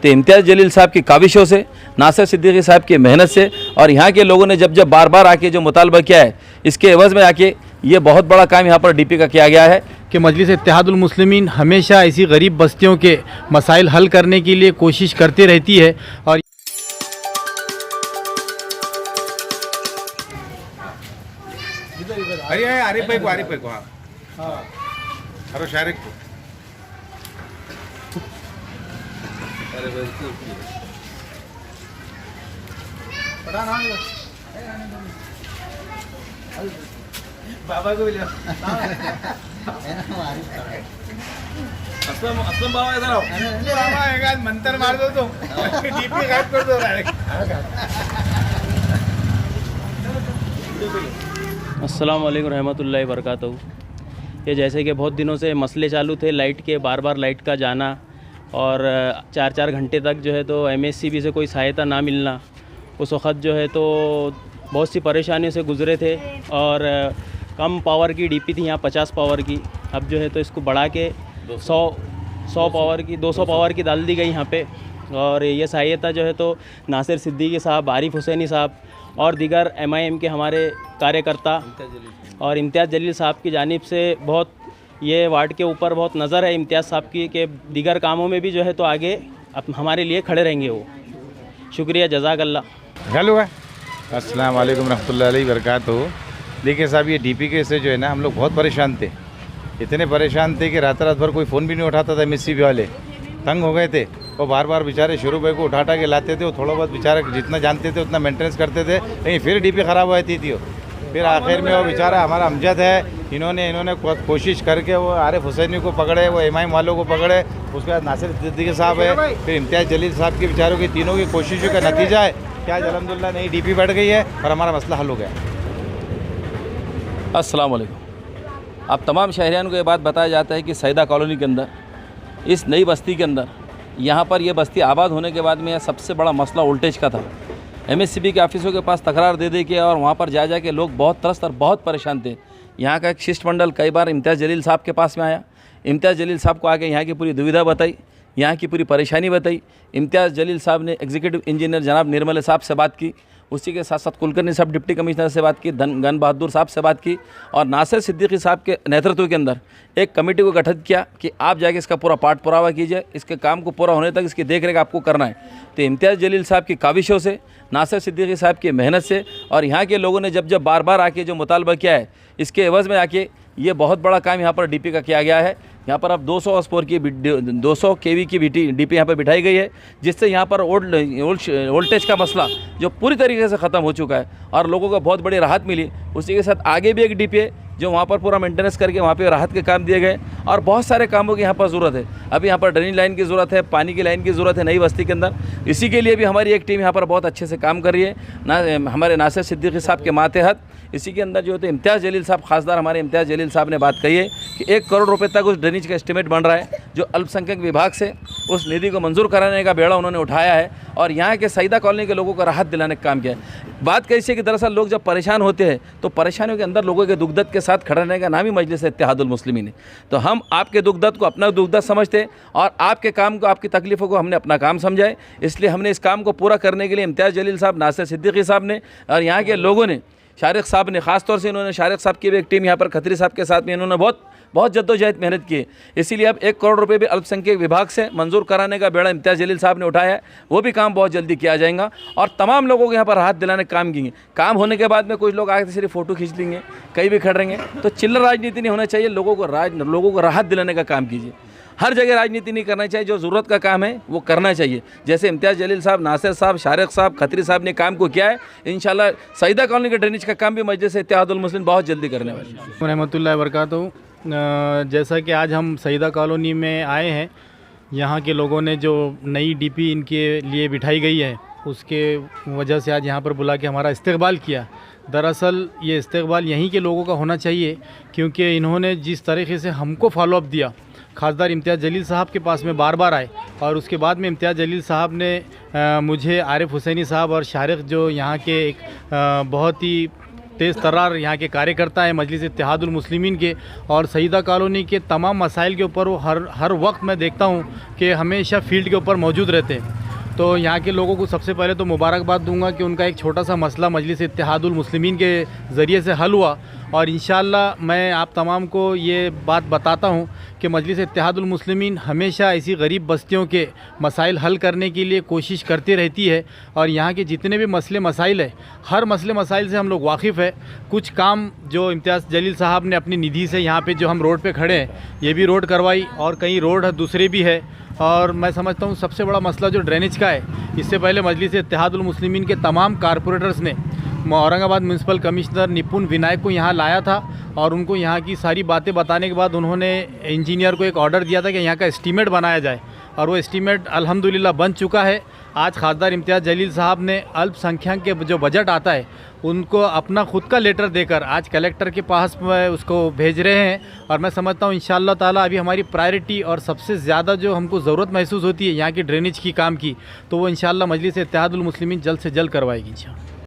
तो इम्तियाज़ जलील साहब की काविशों से, नासिर सिद्दीकी साहब की मेहनत से और यहाँ के लोगों ने जब जब बार बार आके जो मुतालबा किया है, इसके एवज़ में आके ये बहुत बड़ा काम यहाँ पर डीपी का किया गया है कि मजलिस इत्तेहादुल मुस्लिमीन हमेशा ऐसी गरीब बस्तियों के मसाइल हल करने के लिए कोशिश करती रहती है। और अरे आरिफ भाई को हाँ अरे शारिक को बाबा को मिला असलम बाबा इधर आओ। बाबा एक मंत्र मार दो तो डीपी गायब कर दो अस्सलाम वालेकुम रहमतुल्लाहि वबरकातुहू। ये जैसे कि बहुत दिनों से मसले चालू थे लाइट के, बार बार लाइट का जाना और 4-4 घंटे तक जो है तो एमएससीबी से कोई सहायता ना मिलना, उस वक़्त जो है तो बहुत सी परेशानियों से गुज़रे थे। और कम पावर की डीपी थी यहाँ 50 पावर की, अब जो है तो इसको बढ़ा के 100 पावर की 200 पावर की डाल दी गई यहाँ पे। और ये सहायता जो है तो नासिर सिद्दीकी साहब, आरिफ हुसैनी साहब और दीगर एमआईएम के हमारे कार्यकर्ता और इम्तियाज़ जलील साहब की जानिब से बहुत ये वार्ड के ऊपर बहुत नज़र है इम्तियाज़ साहब की कि दीगर कामों में भी जो है तो आगे हमारे लिए खड़े रहेंगे वो। शुक्रिया, जज़ाकल्लाह। हेलो अस्सलाम वालेकुम रहमतुल्लाहि वबरकातुहू। देखिए साहब, ये डीपी के से जो है ना हम लोग बहुत परेशान थे, इतने परेशान थे कि रात भर कोई फ़ोन भी नहीं उठाता था। एमएससीबी वाले तंग हो गए थे, वो बार बार बेचारे शुरू भाई को उठा के लाते थे। वो थोड़ा बहुत बेचारे जितना जानते थे उतना मेंटेनेंस करते थे, लेकिन फिर डीपी ख़राब हो जाती थी। फिर आखिर में वो बेचारा हमारा अमजद है, इन्होंने कोशिश करके वो आरिफ हुसैनी को पकड़े, वो एमआईएम वालों को पकड़े, उसके बाद नासिर सिद्दीकी साहब है, फिर इम्तियाज़ जलील साहब के बेचारों की तीनों की कोशिशों का नतीजा है कि आज अल्हम्दुलिल्लाह नई डीपी बढ़ गई है और हमारा मसला हल हो गया। अस्सलाम वालेकुम। अब तमाम शहरियान को ये बात बताया जाता है कि सईदा कॉलोनी के अंदर, इस नई बस्ती के अंदर, यहाँ पर यह बस्ती आबाद होने के बाद में यह सबसे बड़ा मसला वोल्टेज का था। एमएससीबी के ऑफिसों के पास तकरार दे के और वहाँ पर जा के लोग बहुत त्रस्त और बहुत परेशान थे। यहाँ का एक शिष्टमंडल कई बार इम्तियाज़ जलील साहब के पास में आया, इम्तियाज़ जलील साहब को आके यहाँ की पूरी दुविधा बताई, यहाँ की पूरी परेशानी बताई। इम्तियाज़ जलील साहब ने एग्जीक्यूटिव इंजीनियर जनाब निर्मल साहब से बात की, उसी के साथ साथ कुलकर्णी साहब डिप्टी कमिश्नर से बात की, गन बहादुर साहब से बात की और नासिर सिद्दीकी साहब के नेतृत्व के अंदर एक कमेटी को गठित किया कि आप जाके इसका पूरा पाठ पुरावा कीजिए, इसके काम को पूरा होने तक इसकी देखरेख आपको करना है। तो इम्तियाज़ जलील साहब की काविशों से, नासिर सिद्दीकी साहब की मेहनत से और यहाँ के लोगों ने जब जब बार बार आके जो मुतालबा किया है, इसके एवज़ में आके ये बहुत बड़ा काम यहाँ पर डीपी का किया गया है। यहाँ पर अब 200 हॉर्सपावर की 200 केवी की डीपी यहाँ पर बिठाई गई है, जिससे यहाँ पर वोल्टेज का मसला जो पूरी तरीके से ख़त्म हो चुका है और लोगों को बहुत बड़ी राहत मिली। उसी के साथ आगे भी एक डीपी है जो वहाँ पर पूरा मेंटेनेंस करके वहाँ पे राहत के काम दिए गए और बहुत सारे कामों की यहाँ पर ज़रूरत है। अभी यहाँ पर ड्रेनेज लाइन की ज़रूरत है, पानी की लाइन की ज़रूरत है नई बस्ती के अंदर। इसी के लिए भी हमारी एक टीम यहाँ पर बहुत अच्छे से काम कर रही है हमारे नासिर सिद्दीकी साहब के मातहत। इसी के अंदर जो होते इम्तियाज़ जलील साहब, खासदार हमारे इम्तियाज़ जलील साहब ने बात कही है कि 1 करोड़ रुपए तक उस ड्रेनेज का एस्टिमेट बन रहा है, जो अल्पसंख्यक विभाग से उस निधि को मंजूर कराने का बेड़ा उन्होंने उठाया है और यहाँ के सईदा कॉलोनी के लोगों को राहत दिलाने का काम किया है। बात कैसी है कि दरअसल लोग जब परेशान होते हैं तो परेशानियों के अंदर लोगों के दुख दर्द के साथ खड़ा रहने का नाम ही मजलिस इत्तेहादुल मुस्लिमीन है। तो हम आपके दुख दर्द को अपना दुख दर्द समझते और आपके काम को, आपकी तकलीफ़ों को हमने अपना काम समझाए, इसलिए हमने इस काम को पूरा करने के लिए इम्तियाज़ जलील साहब, नासिर सिद्दीकी साहब ने और यहाँ के लोगों ने, शारिक साहब ने, ख़ास तौर से इन्होंने शारिक साहब की भी एक टीम यहाँ पर खत्री साहब के साथ में इन्होंने बहुत जद्दोजहद मेहनत की है। इसीलिए अब 1 करोड़ रुपए भी अल्पसंख्यक विभाग से मंजूर कराने का बेड़ा इम्तियाज़ जलील साहब ने उठाया है, वो भी काम बहुत जल्दी किया जाएगा और तमाम लोगों को यहाँ पर राहत दिलाने का काम किए। काम होने के बाद में कुछ लोग आगे सिर्फ फ़ोटो खींच लेंगे, कहीं भी खड़े रहेंगे, तो चिल्लर राजनीति नहीं होना चाहिए। लोगों को राहत दिलाने का काम कीजिए। हर जगह राजनीति नहीं करना चाहिए, जो ज़रूरत का काम है वो करना चाहिए। जैसे इम्तियाज़ जलील साहब, नासिर साहब, शारिक साहब, खत्री साहब ने काम को किया है, इंशाल्लाह सईदा कॉलोनी के ड्रेनेज का काम भी मजलिस इत्तेहादुल मुस्लिमीन बहुत जल्दी करने वाले हैं। रहमतुल्लाहि वबरकातुहू। जैसा कि आज हम सईदा कॉलोनी में आए हैं, यहाँ के लोगों ने जो नई डीपी इनके लिए बिठाई गई है उसके वजह से आज यहाँ पर बुला के हमारा इस्तकबाल किया। दरअसल ये इस्तकबाल यहीं के लोगों का होना चाहिए, क्योंकि इन्होंने जिस तरीके से हमको फॉलोअप दिया, खासदार इम्तियाज़ जलील साहब के पास में बार बार आए और उसके बाद में इम्तियाज़ जलील साहब ने मुझे, आरिफ हुसैनी साहब और शारिक जो यहाँ के एक बहुत ही तेज़ तर्रार यहाँ के कार्यकर्ता हैं मजलिस इत्तेहादुल मुस्लिमीन के, और सईदा कॉलोनी के तमाम मसाइल के ऊपर वो हर वक्त मैं देखता हूँ कि हमेशा फील्ड के ऊपर मौजूद रहते हैं। तो यहाँ के लोगों को सबसे पहले तो मुबारकबाद दूंगा कि उनका एक छोटा सा मसला मजलिस इत्तेहादुल मुस्लिमीन के ज़रिए से हल हुआ, और इंशाअल्लाह मैं आप तमाम को ये बात बताता हूँ कि मजलिस इत्तेहादुल मुस्लिमीन हमेशा ऐसी गरीब बस्तियों के मसाइल हल करने के लिए कोशिश करती रहती है, और यहाँ के जितने भी मसले मसाइल है, हर मसले मसाइल से हम लोग वाकिफ़ है। कुछ काम जो इम्तियाज़ जलील साहब ने अपनी निधि से यहाँ पे जो हम रोड पे खड़े हैं ये भी रोड करवाई, और कई रोड दूसरे भी है। और मैं समझता हूँ सबसे बड़ा मसला जो ड्रेनेज का है, इससे पहले मजलिस इत्तेहादुल मुस्लिमीन के तमाम कारपोरेटर्स ने औरंगाबाद म्यूनसिपल कमिश्नर निपुण विनायक को यहाँ लाया था, और उनको यहाँ की सारी बातें बताने के बाद उन्होंने इंजीनियर को एक ऑर्डर दिया था कि यहाँ का एस्टीमेट बनाया जाए, और वो एस्टीमेट अल्हम्दुलिल्लाह बन चुका है। आज खासदार इम्तियाज़ जलील साहब ने अल्पसंख्यक के जो बजट आता है उनको अपना ख़ुद का लेटर देकर आज कलेक्टर के पास उसको भेज रहे हैं, और मैं समझता हूँ इंशाअल्लाह ताला अभी हमारी प्रायोरिटी और सबसे ज़्यादा जो हमको ज़रूरत महसूस होती है यहाँ की ड्रेनेज की काम की, तो वो इंशाअल्लाह मजलिस इत्तेहादुल मुस्लिमीन जल्द से जल्द करवाएगी इंशाअल्लाह।